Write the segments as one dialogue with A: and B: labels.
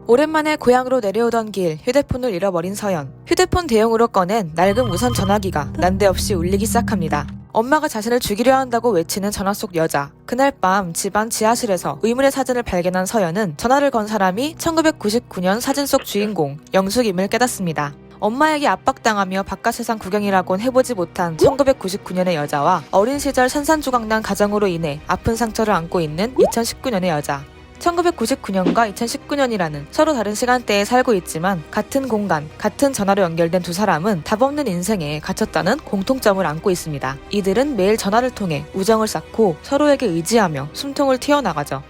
A: 오랜만에 고향으로 내려오던 길 휴대폰을 잃어버린 서연. 휴대폰 대용으로 꺼낸 낡은 무선 전화기가 난데없이 울리기 시작합니다. 엄마가 자신을 죽이려 한다고 외치는 전화 속 여자. 그날 밤 집안 지하실에서 의문의 사진을 발견한 서연은 전화를 건 사람이 1999년 사진 속 주인공 영숙임을 깨닫습니다. 엄마에게 압박당하며 바깥 세상 구경이라곤 해보지 못한 1999년의 여자와 어린 시절 산산조각난 가정으로 인해 아픈 상처를 안고 있는 2019년의 여자. 1999년과 2019년이라는 서로 다른 시간대에 살고 있지만 같은 공간, 같은 전화로 연결된 두 사람은 답없는 인생에 갇혔다는 공통점을 안고 있습니다. 이들은 매일 전화를 통해 우정을 쌓고 서로에게 의지하며 숨통을 튀어나가죠.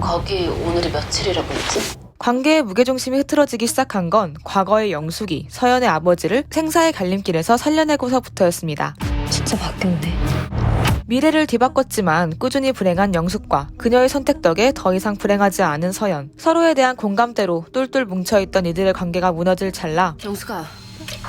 B: 거기 오늘이 며칠이라고 했지?
A: 관계의 무게중심이 흐트러지기 시작한 건 과거의 영숙이 서연의 아버지를 생사의 갈림길에서 살려내고서부터였습니다.
B: 진짜 바뀌었네.
A: 미래를 뒤바꿨지만 꾸준히 불행한 영숙과 그녀의 선택 덕에 더 이상 불행하지 않은 서연. 서로에 대한 공감대로 똘똘 뭉쳐있던 이들의 관계가 무너질 찰나
B: 영숙아,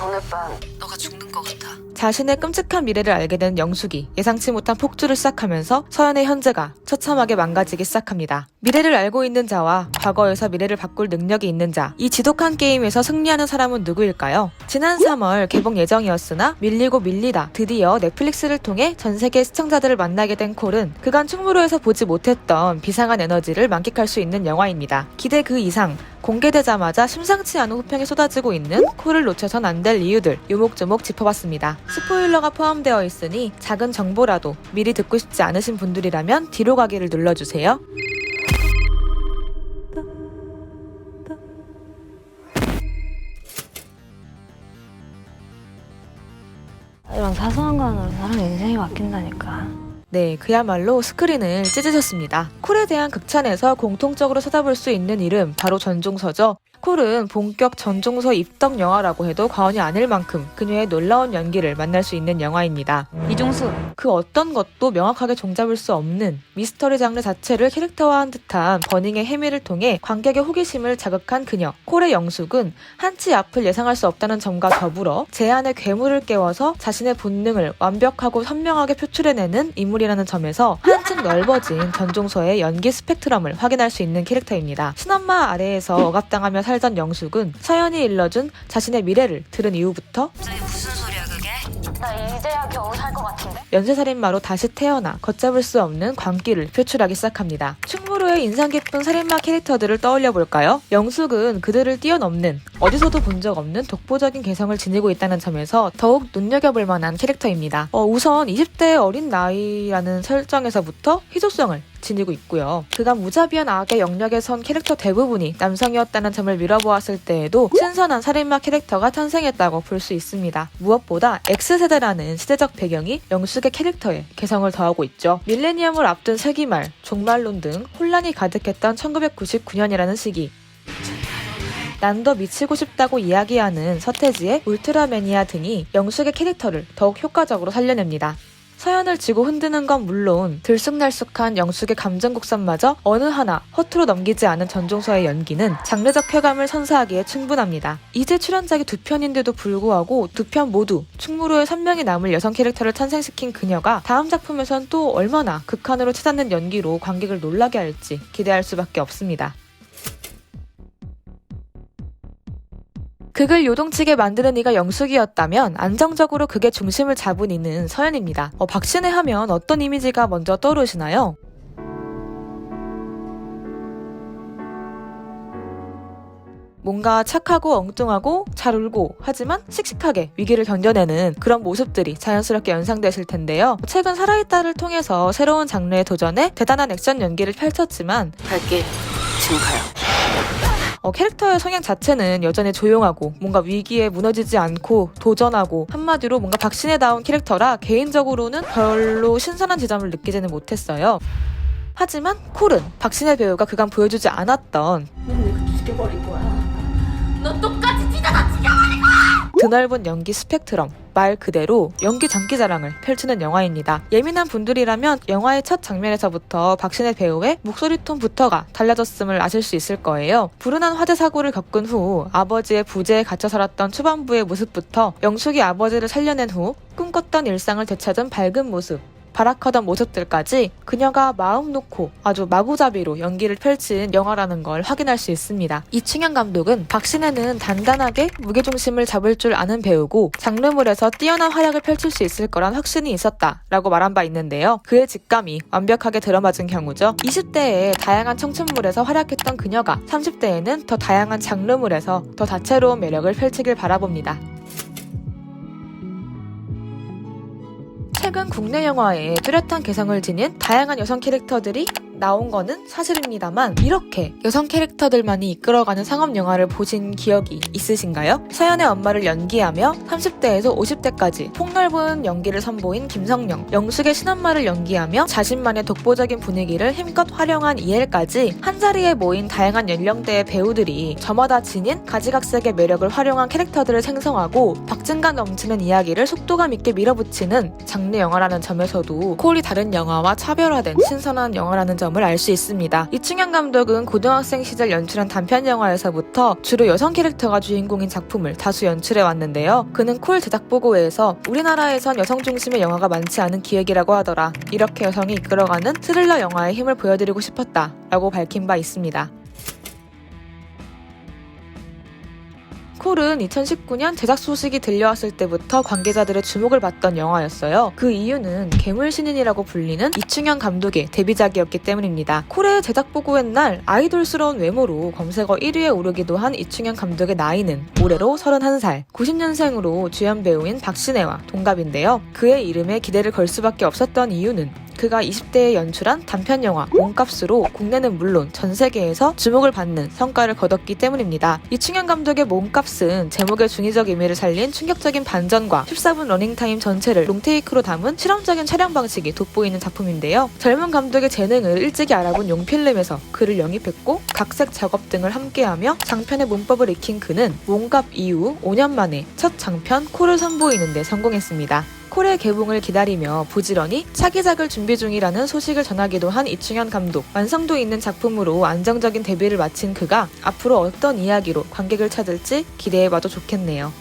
B: 오늘 밤 너가 죽는 것 같아.
A: 자신의 끔찍한 미래를 알게 된 영숙이 예상치 못한 폭주를 시작하면서 서연의 현재가 처참하게 망가지기 시작합니다. 미래를 알고 있는 자와 과거에서 미래를 바꿀 능력이 있는 자. 이 지독한 게임에서 승리하는 사람은 누구일까요? 지난 3월 개봉 예정이었으나 밀리고 밀리다 드디어 넷플릭스를 통해 전 세계 시청자들을 만나게 된 콜은 그간 충무로에서 보지 못했던 비상한 에너지를 만끽할 수 있는 영화입니다. 기대 그 이상 공개되자마자 심상치 않은 호평이 쏟아지고 있는 콜을 놓쳐선 안 될 이유들 요목조목 짚어봤습니다. 스포일러가 포함되어 있으니 작은 정보라도 미리 듣고 싶지 않으신 분들이라면 뒤로 가기를 눌러주세요.
C: 이런 사소한 거 하나로 사람 인생이 바뀐다니까.
A: 네, 그야말로 스크린을 찢으셨습니다. 콜에 대한 극찬에서 공통적으로 찾아볼 수 있는 이름 바로 전종서죠. 콜은 본격 전종서 입덕 영화라고 해도 과언이 아닐 만큼 그녀의 놀라운 연기를 만날 수 있는 영화입니다.
C: 이종수.
A: 그 어떤 것도 명확하게 종잡을 수 없는 미스터리 장르 자체를 캐릭터화한 듯한 버닝의 헤매를 통해 관객의 호기심을 자극한 그녀. 콜의 영숙은 한치 앞을 예상할 수 없다는 점과 더불어 제 안의 괴물을 깨워서 자신의 본능을 완벽하고 선명하게 표출해내는 인물이라는 점에서 한층 넓어진 전종서의 연기 스펙트럼을 확인할 수 있는 캐릭터입니다. 친엄마 아래에서 억압당하며 살던 영숙은 서연이 일러준 자신의 미래를 들은 이후부터
C: 무슨 소리야 그게? 나 이제야 겨우 살 것 같은데?
A: 연쇄살인마로 다시 태어나 걷잡을 수 없는 광기를 표출하기 시작합니다. 충무로의 인상 깊은 살인마 캐릭터들을 떠올려 볼까요? 영숙은 그들을 뛰어넘는 어디서도 본 적 없는 독보적인 개성을 지니고 있다는 점에서 더욱 눈여겨볼 만한 캐릭터입니다. 우선 20대의 어린 나이라는 설정에서부터 희소성을 지니고 있고요. 그간 무자비한 악의 영역에 선 캐릭터 대부분이 남성이었다는 점을 미뤄보았을 때에도 신선한 살인마 캐릭터가 탄생했다고 볼 수 있습니다. 무엇보다 X세대라는 시대적 배경이 영숙의 캐릭터에 개성을 더하고 있죠. 밀레니엄을 앞둔 세기말, 종말론 등 혼란이 가득했던 1999년이라는 시기. 난 더 미치고 싶다고 이야기하는 서태지의 울트라매니아 등이 영숙의 캐릭터를 더욱 효과적으로 살려냅니다. 서연을 쥐고 흔드는 건 물론 들쑥날쑥한 영숙의 감정 곡선마저 어느 하나 허투루 넘기지 않은 전종서의 연기는 장르적 쾌감을 선사하기에 충분합니다. 이제 출연작이 2편인데도 불구하고 2편 모두 충무로의 선명히 남을 여성 캐릭터를 탄생시킨 그녀가 다음 작품에선 또 얼마나 극한으로 치닫는 연기로 관객을 놀라게 할지 기대할 수밖에 없습니다. 극을 요동치게 만드는 이가 영숙이었다면 안정적으로 극의 중심을 잡은 이는 서연입니다. 박신혜 하면 어떤 이미지가 먼저 떠오르시나요? 뭔가 착하고 엉뚱하고 잘 울고 하지만 씩씩하게 위기를 견뎌내는 그런 모습들이 자연스럽게 연상되실 텐데요. 최근 살아있다를 통해서 새로운 장르의 도전에 대단한 액션 연기를 펼쳤지만
B: 갈게. 지금 가요.
A: 캐릭터의 성향 자체는 여전히 조용하고 뭔가 위기에 무너지지 않고 도전하고 한마디로 뭔가 박신혜다운 캐릭터라 개인적으로는 별로 신선한 지점을 느끼지는 못했어요. 하지만 콜은 박신혜 배우가 그간 보여주지 않았던
B: 넌 죽여버릴 거야. 너 똑같이 찢어다 죽여버릴 거야!
A: 드넓은 연기 스펙트럼, 말 그대로 연기 장기자랑을 펼치는 영화입니다. 예민한 분들이라면 영화의 첫 장면에서부터 박신혜 배우의 목소리 톤부터가 달라졌음을 아실 수 있을 거예요. 불운한 화재 사고를 겪은 후 아버지의 부재에 갇혀 살았던 초반부의 모습부터 영숙이 아버지를 살려낸 후 꿈꿨던 일상을 되찾은 밝은 모습, 발악하던 모습들까지 그녀가 마음 놓고 아주 마구잡이로 연기를 펼친 영화라는 걸 확인할 수 있습니다. 이충현 감독은 박신혜는 단단하게 무게중심을 잡을 줄 아는 배우고 장르물에서 뛰어난 활약을 펼칠 수 있을 거란 확신이 있었다라고 말한 바 있는데요. 그의 직감이 완벽하게 들어맞은 경우죠. 20대에 다양한 청춘물에서 활약했던 그녀가 30대에는 더 다양한 장르물에서 더 다채로운 매력을 펼치길 바라봅니다. 최근 국내 영화에 뚜렷한 개성을 지닌 다양한 여성 캐릭터들이 나온 거는 사실입니다만 이렇게 여성 캐릭터들만이 이끌어가는 상업 영화를 보신 기억이 있으신가요? 서연의 엄마를 연기하며 30대에서 50대까지 폭넓은 연기를 선보인 김성령, 영숙의 신엄마를 연기하며 자신만의 독보적인 분위기를 힘껏 활용한 이엘까지 한자리에 모인 다양한 연령대의 배우들이 저마다 지닌 가지각색의 매력을 활용한 캐릭터들을 생성하고 박진감 넘치는 이야기를 속도감 있게 밀어붙이는 장르 영화라는 점에서도 콜이 다른 영화와 차별화된 신선한 영화라는 점을 알 수 있습니다. 이충현 감독은 고등학생 시절 연출한 단편 영화에서부터 주로 여성 캐릭터가 주인공인 작품을 다수 연출해 왔는데요. 그는 콜 제작 보고회에서 우리나라에선 여성 중심의 영화가 많지 않은 기획이라고 하더라. 이렇게 여성이 이끌어가는 스릴러 영화의 힘을 보여드리고 싶었다 라고 밝힌 바 있습니다. 콜은 2019년 제작 소식이 들려왔을 때부터 관계자들의 주목을 받던 영화였어요. 그 이유는 괴물신인이라고 불리는 이충현 감독의 데뷔작이었기 때문입니다. 콜의 제작 보고회 날 아이돌스러운 외모로 검색어 1위에 오르기도 한 이충현 감독의 나이는 올해로 31살, 90년생으로 주연 배우인 박신혜와 동갑인데요. 그의 이름에 기대를 걸 수밖에 없었던 이유는 그가 20대에 연출한 단편 영화 몸값으로 국내는 물론 전 세계에서 주목을 받는 성과를 거뒀기 때문입니다. 이충현 감독의 몸값은 제목의 중의적 의미를 살린 충격적인 반전과 14분 러닝타임 전체를 롱테이크로 담은 실험적인 촬영 방식이 돋보이는 작품인데요. 젊은 감독의 재능을 일찍이 알아본 용필름에서 그를 영입했고 각색 작업 등을 함께하며 장편의 문법을 익힌 그는 몸값 이후 5년 만에 첫 장편 콜을 선보이는 데 성공했습니다. 콜의 개봉을 기다리며 부지런히 차기작을 준비 중이라는 소식을 전하기도 한 이충현 감독. 완성도 있는 작품으로 안정적인 데뷔를 마친 그가 앞으로 어떤 이야기로 관객을 찾을지 기대해봐도 좋겠네요.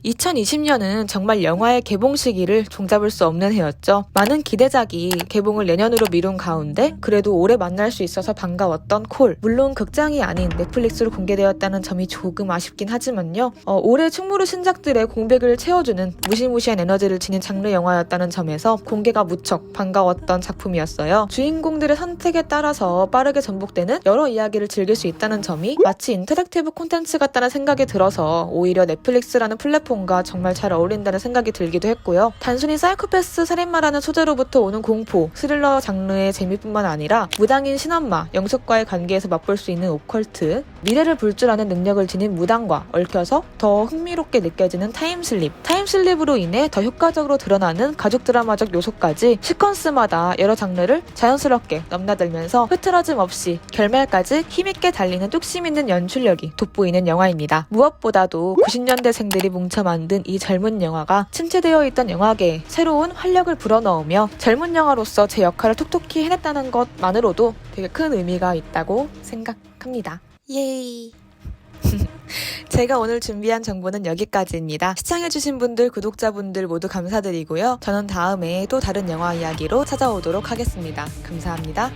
A: 2020년은 정말 영화의 개봉 시기를 종잡을 수 없는 해였죠. 많은 기대작이 개봉을 내년으로 미룬 가운데 그래도 올해 만날 수 있어서 반가웠던 콜. 물론 극장이 아닌 넷플릭스로 공개되었다는 점이 조금 아쉽긴 하지만요. 올해 충무로 신작들의 공백을 채워주는 무시무시한 에너지를 지닌 장르 영화였다는 점에서 공개가 무척 반가웠던 작품이었어요. 주인공들의 선택에 따라서 빠르게 전복되는 여러 이야기를 즐길 수 있다는 점이 마치 인터랙티브 콘텐츠 같다는 생각이 들어서 오히려 넷플릭스라는 플랫폼과 정말 잘 어울린다는 생각이 들기도 했고요. 단순히 사이코패스 살인마라는 소재로부터 오는 공포, 스릴러 장르의 재미뿐만 아니라 무당인 신엄마, 영숙과의 관계에서 맛볼 수 있는 오컬트, 미래를 볼 줄 아는 능력을 지닌 무당과 얽혀서 더 흥미롭게 느껴지는 타임슬립, 타임슬립으로 인해 더 효과적으로 드러나는 가족 드라마적 요소까지 시퀀스마다 여러 장르를 자연스럽게 넘나들면서 흐트러짐 없이 결말까지 힘있게 달리는 뚝심 있는 연출력이 돋보이는 영화입니다. 무엇보다도 90년대생들이 뭉쳐 만든 이 젊은 영화가 침체되어 있던 영화계에 새로운 활력을 불어넣으며 젊은 영화로서 제 역할을 톡톡히 해냈다는 것만으로도 되게 큰 의미가 있다고 생각합니다. 예이. 제가 오늘 준비한 정보는 여기까지입니다. 시청해주신 분들, 구독자분들 모두 감사드리고요. 저는 다음에 또 다른 영화 이야기로 찾아오도록 하겠습니다. 감사합니다.